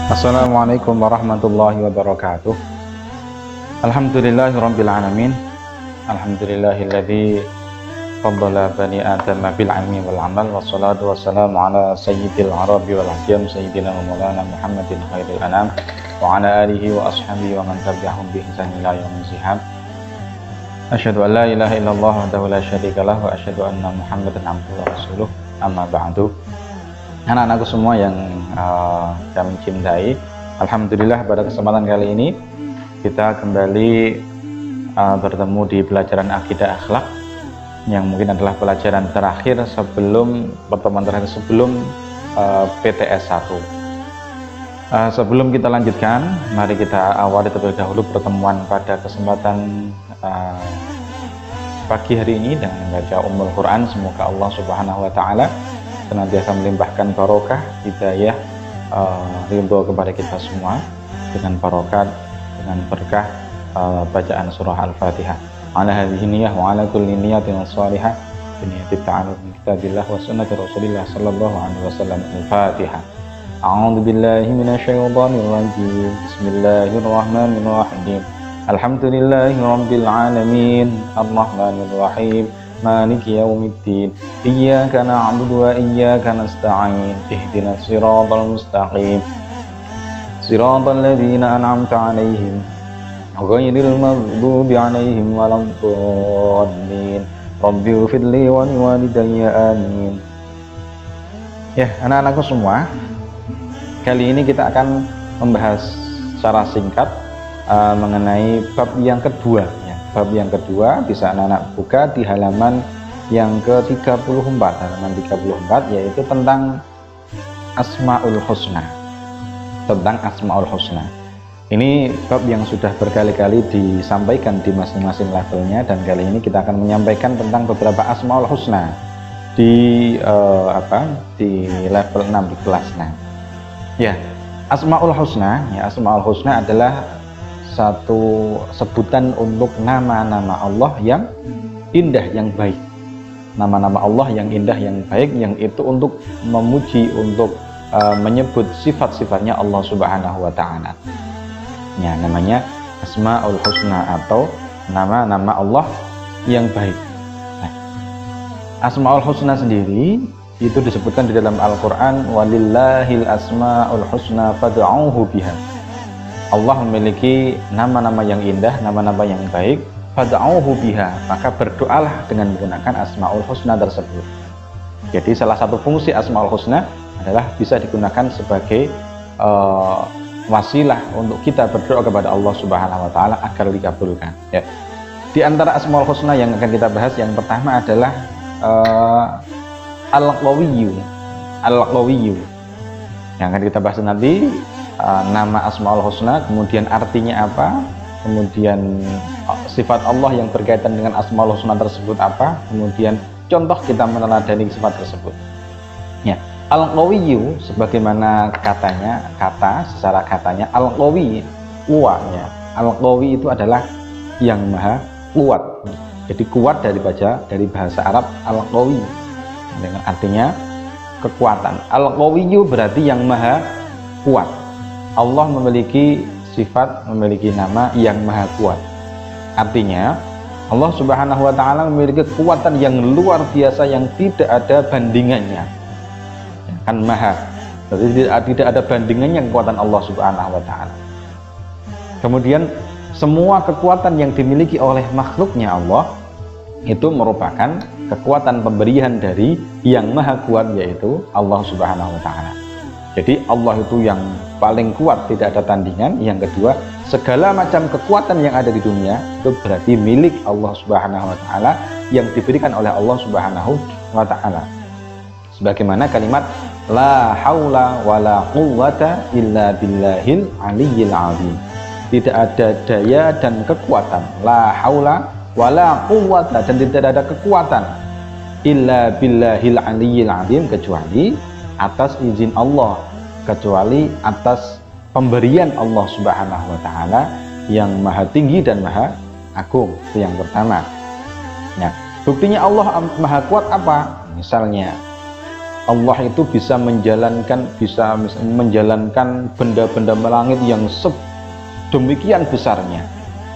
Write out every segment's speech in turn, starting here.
Assalamualaikum warahmatullahi wabarakatuh. Alhamdulillahirabbil alamin. Alhamdulillahilladzi faddala bani Adam bil ilmi wal amal, wassalatu wassalamu ala sayyidil arabi wal ajam sayyidina wa maulana Muhammadin khairil anam wa ala alihi wa ashabihi wa man tabi'ahum bi ihsan ila yaumil hisab. Asyhadu an la ilaha illallah wahdahu la syarikalah wa asyhadu anna Muhammadan abduhu wa rasuluh. Amma ba'du. Anak-anakku semua yang kami cintai, alhamdulillah pada kesempatan kali ini kita kembali bertemu di pelajaran akidah akhlak yang mungkin adalah pelajaran terakhir sebelum pertemuan terakhir sebelum PTS 1. Sebelum kita lanjutkan, mari kita awali terlebih dahulu pertemuan pada kesempatan pagi hari ini dengan membaca Ummul Quran. Semoga Allah Subhanahu wa taala senantiasa melimpahkan barokah, hidayah, ridho kepada kita semua dengan barokat, dengan berkah bacaan surah Al-Fatihah. Ala hadhihi niyyah wa ala kulli niyatin shalihah bi niyyati ta'allum kitabillah wa sunnati Rasulillah sallallahu alaihi wasallam. Al-Fatihah. A'udzu billahi minasyaitonir rajim. Bismillahirrahmanirrahim. Alhamdulillahi rabbil alamin. Arrahmanir rahim. Maliki yaumiddin. Iyyaka na'budu wa iyyaka nasta'in. Ihdinas siratal mustaqim. Siratal ladzina an'amta 'alaihim ghairil maghdubi 'alaihim waladdallin. Rabbi ighfirli wa liwalidayya amin. Ya, anak-anakku semua, kali ini kita akan membahas secara singkat mengenai bab yang kedua. Bab yang kedua bisa anak-anak buka di halaman yang ke-34, halaman 34, yaitu tentang Asmaul Husna. Tentang Asmaul Husna. Ini bab yang sudah berkali-kali disampaikan di masing-masing levelnya, dan kali ini kita akan menyampaikan tentang beberapa Asmaul Husna di di level 6 di kelas 6. Ya, Asmaul Husna, Asmaul Husna adalah satu sebutan untuk nama-nama Allah yang indah, yang baik. Nama-nama Allah yang indah, yang baik, yang itu untuk memuji, untuk menyebut sifat-sifatnya Allah Subhanahu wa taala. Ya, namanya Asmaul Husna atau nama-nama Allah yang baik. Nah, Asmaul Husna sendiri itu disebutkan di dalam Al-Qur'an, walillahil asmaul husna fad'uuhu biha. Allah memiliki nama-nama yang indah, nama-nama yang baik, fad'uuhu biha, maka berdoalah dengan menggunakan Asmaul Husna tersebut. Jadi salah satu fungsi Asmaul Husna adalah bisa digunakan sebagai wasilah untuk kita berdoa kepada Allah Subhanahu wa taala agar dikabulkan. Ya. Di antara Asmaul Husna yang akan kita bahas, yang pertama adalah Al-Qawiyyu. Al-Qawiyyu. Yang akan kita bahas nanti nama Asmaul Husna, kemudian artinya apa, kemudian sifat Allah yang berkaitan dengan Asmaul Husna tersebut apa, kemudian contoh kita meneladani sifat tersebut. Ya, Al-Qawiyyu sebagaimana secara katanya Al-Qawi, kuatnya. Al-Qawi itu adalah yang maha kuat. Jadi kuat dari bahasa Arab Al-Qawi dengan artinya kekuatan. Al-Qawiyyu berarti yang maha kuat. Allah memiliki sifat, memiliki nama yang maha kuat. Artinya Allah Subhanahu wa taala memiliki kekuatan yang luar biasa yang tidak ada bandingannya. Kan maha, berarti tidak ada bandingannya kekuatan Allah Subhanahu wa taala. Kemudian semua kekuatan yang dimiliki oleh makhluknya Allah itu merupakan kekuatan pemberian dari yang maha kuat, yaitu Allah Subhanahu wa taala. Jadi Allah itu yang paling kuat, tidak ada tandingan. Yang kedua, segala macam kekuatan yang ada di dunia itu berarti milik Allah Subhanahu wa taala, yang diberikan oleh Allah Subhanahu wa taala. Sebagaimana kalimat la haula wala quwwata illa billahil aliyyil azim. Tidak ada daya dan kekuatan, la haula wala quwwata, dan tidak ada kekuatan illa billahil aliyyil azim, kecuali atas izin Allah, kecuali atas pemberian Allah Subhanahu wa taala yang maha tinggi dan maha agung. Itu yang pertama. Nah, Buktinya Allah maha kuat apa? Misalnya Allah itu bisa menjalankan benda-benda melangit yang sedemikian besarnya,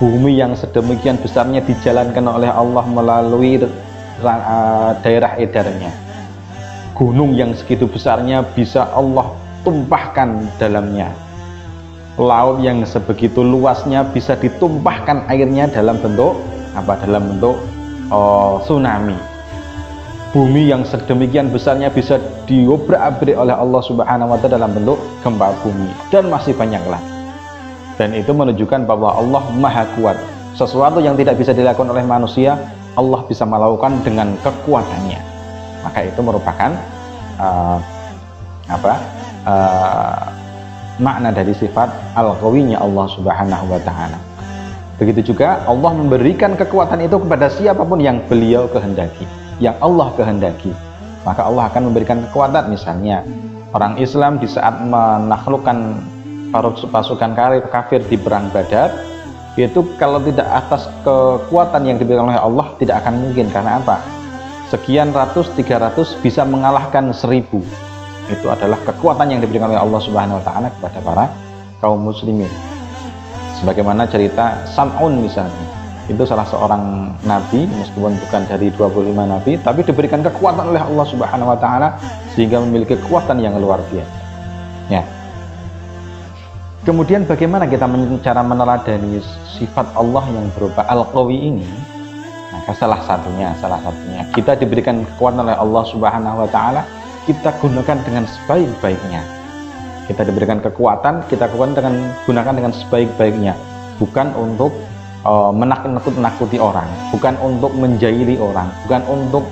bumi yang sedemikian besarnya dijalankan oleh Allah melalui daerah edarnya. Gunung yang segitu besarnya bisa Allah tumpahkan dalamnya. Laut yang sebegitu luasnya bisa ditumpahkan airnya dalam bentuk apa? Dalam bentuk tsunami. Bumi yang sedemikian besarnya bisa diobrak-abrik oleh Allah Subhanahu wa Ta'ala dalam bentuk gempa bumi, dan masih banyak lagi. Dan itu menunjukkan bahwa Allah maha kuat. Sesuatu yang tidak bisa dilakukan oleh manusia, Allah bisa melakukan dengan kekuatannya. Maka itu merupakan makna dari sifat al-qawinya Allah Subhanahu wa Ta'ala. Begitu juga Allah memberikan kekuatan itu kepada siapapun yang beliau kehendaki, yang Allah kehendaki, maka Allah akan memberikan kekuatan. Misalnya orang Islam di saat menaklukkan pasukan kafir di perang Badar, itu kalau tidak atas kekuatan yang diberikan oleh Allah tidak akan mungkin. Karena apa? Sekian ratus, 300 bisa mengalahkan 1000. Itu adalah kekuatan yang diberikan oleh Allah Subhanahu wa Ta'ala kepada para kaum muslimin. Sebagaimana cerita Sam'un misalnya, itu salah seorang nabi, meskipun bukan dari 25 nabi, tapi diberikan kekuatan oleh Allah Subhanahu wa Ta'ala sehingga memiliki kekuatan yang luar biasa. Ya. Kemudian bagaimana kita cara meneladani sifat Allah yang berupa al-qawi ini? Maka salah satunya kita diberikan kekuatan oleh Allah Subhanahu wa Ta'ala, kita gunakan dengan sebaik-baiknya. Kita diberikan kekuatan, kita gunakan dengan sebaik-baiknya, bukan untuk menakut-nakuti orang, bukan untuk menjahili orang, bukan untuk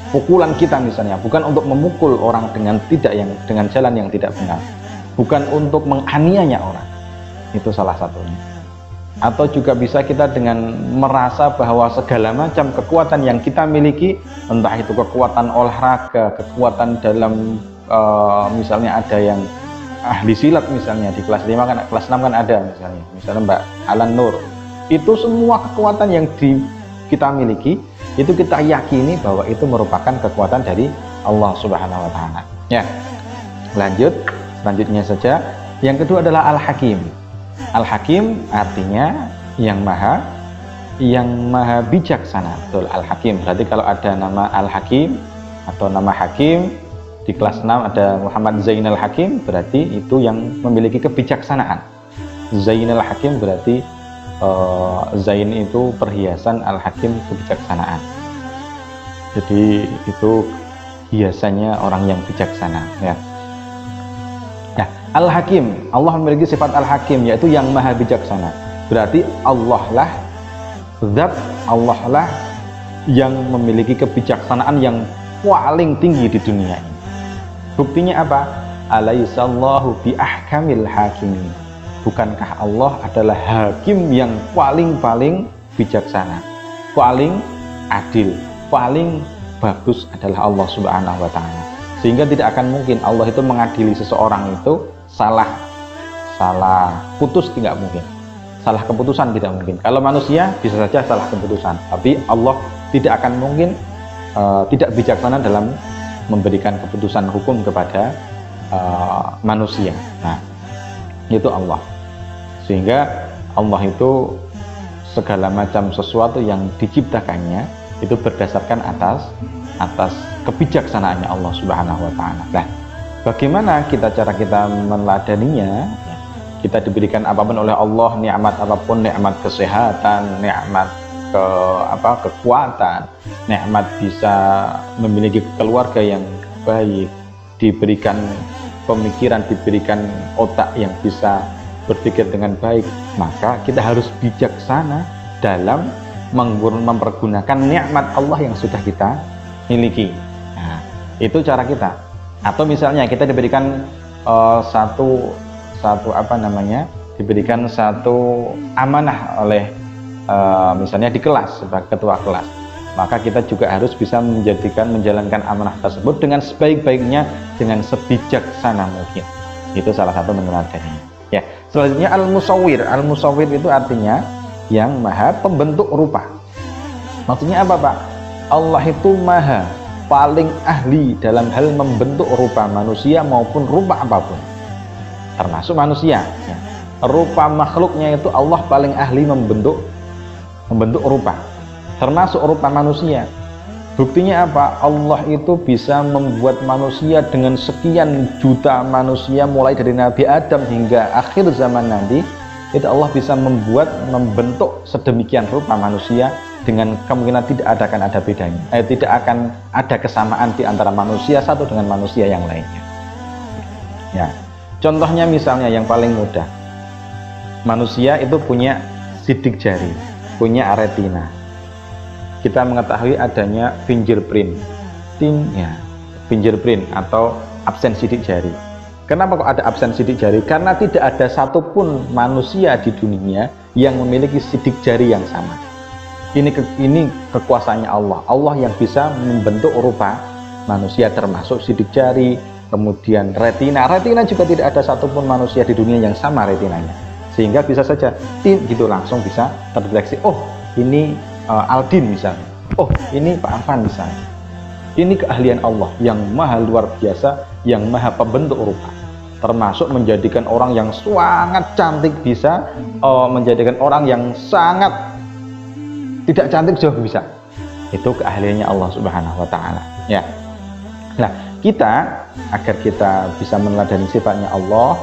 pukulan kita misalnya, bukan untuk memukul orang dengan jalan yang tidak benar, bukan untuk menganiaya orang. Itu salah satunya. Atau juga bisa kita dengan merasa bahwa segala macam kekuatan yang kita miliki, entah itu kekuatan olahraga, kekuatan dalam misalnya ada yang ahli silat misalnya di kelas 5 kan, kelas 6 kan ada misalnya Mbak Alan Nur, itu semua kekuatan yang kita miliki itu kita yakini bahwa itu merupakan kekuatan dari Allah Subhanahu wa Ta'ala. Ya, selanjutnya saja, yang kedua adalah Al-Hakim. Al-Hakim artinya yang maha bijaksana. Betul, Al-Hakim. Berarti kalau ada nama Al-Hakim atau nama Hakim, di kelas 6 ada Muhammad Zainal Hakim, berarti itu yang memiliki kebijaksanaan. Zainal Hakim berarti Zain itu perhiasan, Al-Hakim kebijaksanaan. Jadi itu hiasannya orang yang bijaksana, ya. Nah, Al-Hakim, Allah memiliki sifat Al-Hakim, yaitu yang maha bijaksana. Berarti Allah lah yang memiliki kebijaksanaan yang paling tinggi di dunia ini. Buktinya apa? Alaihissallahu bi ahkamil hakimin. Bukankah Allah adalah hakim yang paling bijaksana, paling adil, paling bagus adalah Allah Subhanahu wa Ta'ala. Sehingga tidak akan mungkin Allah itu mengadili seseorang itu salah putus, tidak mungkin. Salah keputusan tidak mungkin. Kalau manusia bisa saja salah keputusan, tapi Allah tidak akan mungkin tidak bijaksana dalam memberikan keputusan hukum kepada manusia. Nah, itu Allah. Sehingga Allah itu segala macam sesuatu yang diciptakannya itu berdasarkan atas kebijaksanaannya Allah Subhanahu wa Ta'ala. Nah, bagaimana cara kita meneladaninya? Kita diberikan apapun oleh Allah, nikmat apapun, nikmat kesehatan, nikmat kekuatan, nikmat bisa memiliki keluarga yang baik, diberikan pemikiran, diberikan otak yang bisa berpikir dengan baik, maka kita harus bijaksana dalam mempergunakan nikmat Allah yang sudah kita miliki. Nah, itu cara kita. Atau misalnya kita diberikan diberikan satu amanah oleh misalnya di kelas sebagai ketua kelas, maka kita juga harus bisa menjalankan amanah tersebut dengan sebaik-baiknya, dengan sebijaksana mungkin. Itu salah satu meneladaninya. Ya, selanjutnya al-musawwir. Al-musawwir itu artinya yang maha pembentuk rupa. Maksudnya apa, Pak? Allah itu maha paling ahli dalam hal membentuk rupa manusia maupun rupa apapun, termasuk manusia ya. Rupa makhluknya itu Allah paling ahli membentuk rupa, termasuk rupa manusia. Buktinya apa? Allah itu bisa membuat manusia dengan sekian juta manusia, mulai dari Nabi Adam hingga akhir zaman nanti. Itu Allah bisa membentuk sedemikian rupa manusia dengan kemungkinan tidak akan ada bedanya, tidak akan ada kesamaan di antara manusia satu dengan manusia yang lainnya. Ya, contohnya misalnya yang paling mudah, manusia itu punya sidik jari, punya retina. Kita mengetahui adanya fingerprint, fingerprint atau absen sidik jari. Kenapa kok ada absen sidik jari? Karena tidak ada satupun manusia di dunia yang memiliki sidik jari yang sama. Ini kekuasaannya Allah. Allah yang bisa membentuk rupa manusia, termasuk sidik jari, kemudian retina. Retina juga tidak ada satupun manusia di dunia yang sama retinanya. Sehingga bisa saja gitu langsung bisa terdeteksi. Oh, ini Aldin misalnya. Oh, ini Pak Afan misalnya. Ini keahlian Allah yang maha luar biasa, yang maha pembentuk rupa. Termasuk menjadikan orang yang sangat cantik bisa, menjadikan orang yang sangat tidak cantik juga bisa. Itu keahliannya Allah Subhanahu wa taala. Ya. Nah, kita agar kita bisa meneladani sifatnya Allah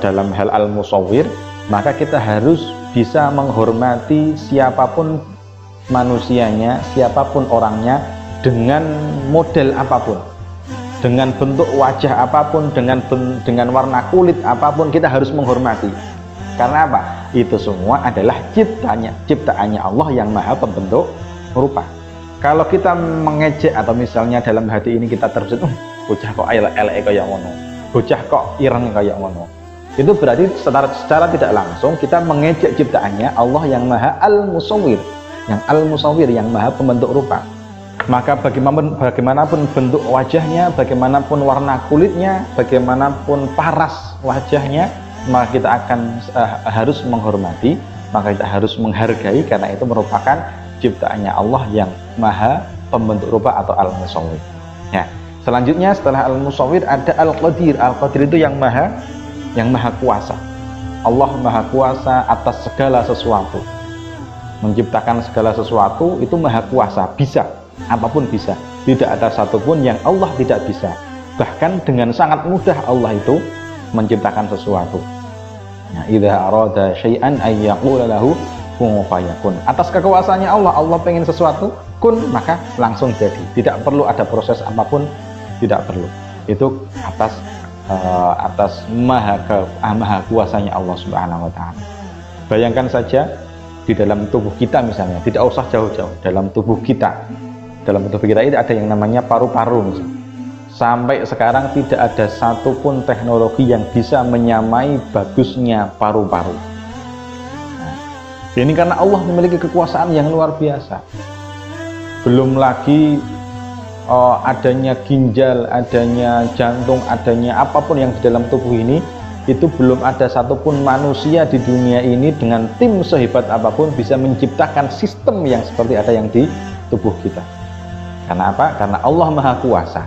dalam hal al-musawwir, maka kita harus bisa menghormati siapapun manusianya, siapapun orangnya, dengan model apapun, dengan bentuk wajah apapun, dengan warna kulit apapun, kita harus menghormati. Karena apa? Itu semua adalah ciptaannya Allah yang maha pembentuk rupa. Kalau kita mengejek atau misalnya dalam hati ini kita terbesit, bocah kok elek kayak ngono, bocah kok ireng kayak ngono, itu berarti secara tidak langsung kita mengejek ciptaannya Allah yang maha al-musawwir, yang maha pembentuk rupa. Maka bagaimanapun bentuk wajahnya, bagaimanapun warna kulitnya, bagaimanapun paras wajahnya, maka kita akan harus menghormati, maka kita harus menghargai, karena itu merupakan ciptaannya Allah yang maha pembentuk rupa atau al-musawwir. Ya. Selanjutnya setelah al-musawwir ada al-qadir. Al-qadir itu yang maha kuasa. Allah maha kuasa atas segala sesuatu. Menciptakan segala sesuatu itu maha kuasa, bisa, apapun bisa. Tidak ada satupun yang Allah tidak bisa. Bahkan dengan sangat mudah Allah itu menciptakan sesuatu. Nah, idza arada syai'an ay yaqula lahu kun fayakun. Atas kekuasaannya Allah, Allah pengen sesuatu, kun, maka langsung jadi. Tidak perlu ada proses apapun, tidak perlu. Itu atas maha kuasanya Allah Subhanahu wa taala. Bayangkan saja di dalam tubuh kita misalnya, tidak usah jauh-jauh, dalam tubuh kita itu ada yang namanya paru-paru misalnya. Sampai sekarang tidak ada satupun teknologi yang bisa menyamai bagusnya paru-paru. Nah, ini karena Allah memiliki kekuasaan yang luar biasa. Belum lagi adanya ginjal, adanya jantung, adanya apapun yang di dalam tubuh ini, itu belum ada satupun manusia di dunia ini dengan tim sehebat apapun bisa menciptakan sistem yang seperti ada yang di tubuh kita. Karena apa? Karena Allah maha kuasa.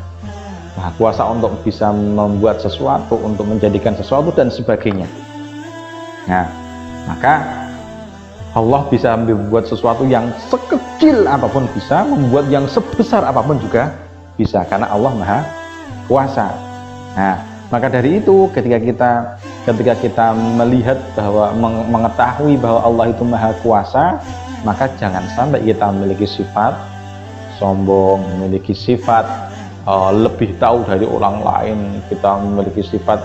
Maha kuasa untuk bisa membuat sesuatu, untuk menjadikan sesuatu dan sebagainya. Nah, maka Allah bisa membuat sesuatu yang sekecil apapun bisa, membuat yang sebesar apapun juga bisa, karena Allah maha kuasa. Nah, maka dari itu ketika kita melihat bahwa mengetahui bahwa Allah itu maha kuasa, maka jangan sampai kita memiliki sifat sombong, memiliki sifat lebih tahu dari orang lain, kita memiliki sifat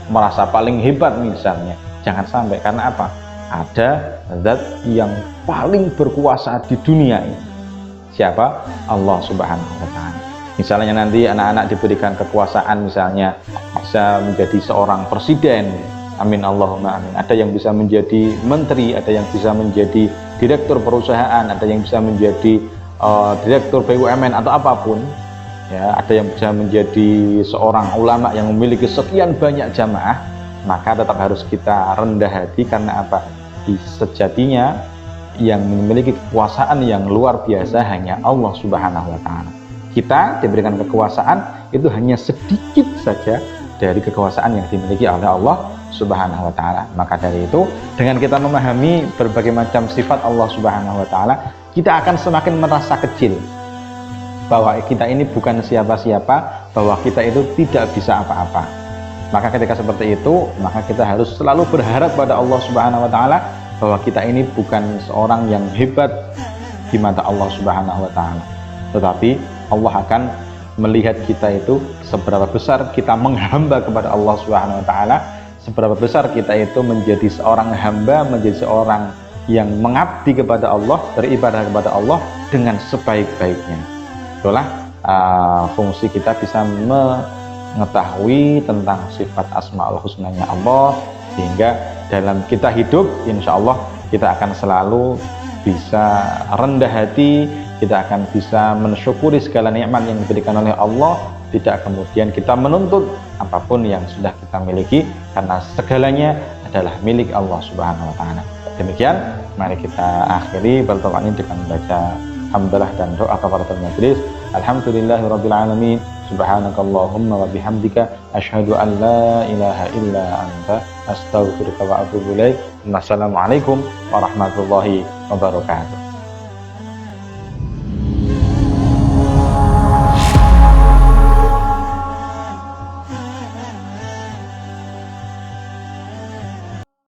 merasa paling hebat misalnya. Jangan sampai, karena apa? Ada zat yang paling berkuasa di dunia ini. Siapa? Allah Subhanahu wa taala. Misalnya nanti anak-anak diberikan kekuasaan, misalnya bisa menjadi seorang presiden, amin Allahumma amin. Ada yang bisa menjadi menteri, ada yang bisa menjadi direktur perusahaan, ada yang bisa menjadi direktur BUMN atau apapun. Ya, ada yang bisa menjadi seorang ulama yang memiliki sekian banyak jamaah, maka tetap harus kita rendah hati. Karena apa? Sejatinya yang memiliki kekuasaan yang luar biasa hanya Allah Subhanahu wa taala. Kita diberikan kekuasaan itu hanya sedikit saja dari kekuasaan yang dimiliki oleh Allah Subhanahu wa taala. Maka dari itu, dengan kita memahami berbagai macam sifat Allah Subhanahu wa taala, kita akan semakin merasa kecil, bahwa kita ini bukan siapa-siapa, bahwa kita itu tidak bisa apa-apa. Maka ketika seperti itu, maka kita harus selalu berharap pada Allah Subhanahu wa taala bahwa kita ini bukan seorang yang hebat di mata Allah Subhanahu wa taala, tetapi Allah akan melihat kita itu seberapa besar kita menghamba kepada Allah Subhanahu wa taala, seberapa besar kita itu menjadi seorang hamba, menjadi seorang yang mengabdi kepada Allah, beribadah kepada Allah dengan sebaik-baiknya. Itulah fungsi kita bisa mengetahui tentang sifat Asmaul Husnanya Allah, sehingga dalam kita hidup insya Allah kita akan selalu bisa rendah hati, kita akan bisa mensyukuri segala nikmat yang diberikan oleh Allah, tidak kemudian kita menuntut apapun yang sudah kita miliki, karena segalanya adalah milik Allah Subhanahu wa taala. Demikian, mari kita akhiri pertemuan ini dengan membaca hamdalah dan doa kafaratul majelis. Alhamdulillahirabbil alamin. Subhanakallahumma wa bihamdika asyhadu an la ilaha illa anta astaghfiruka wa atubu ilaik. Wassalamualaikum warahmatullahi wabarakatuh.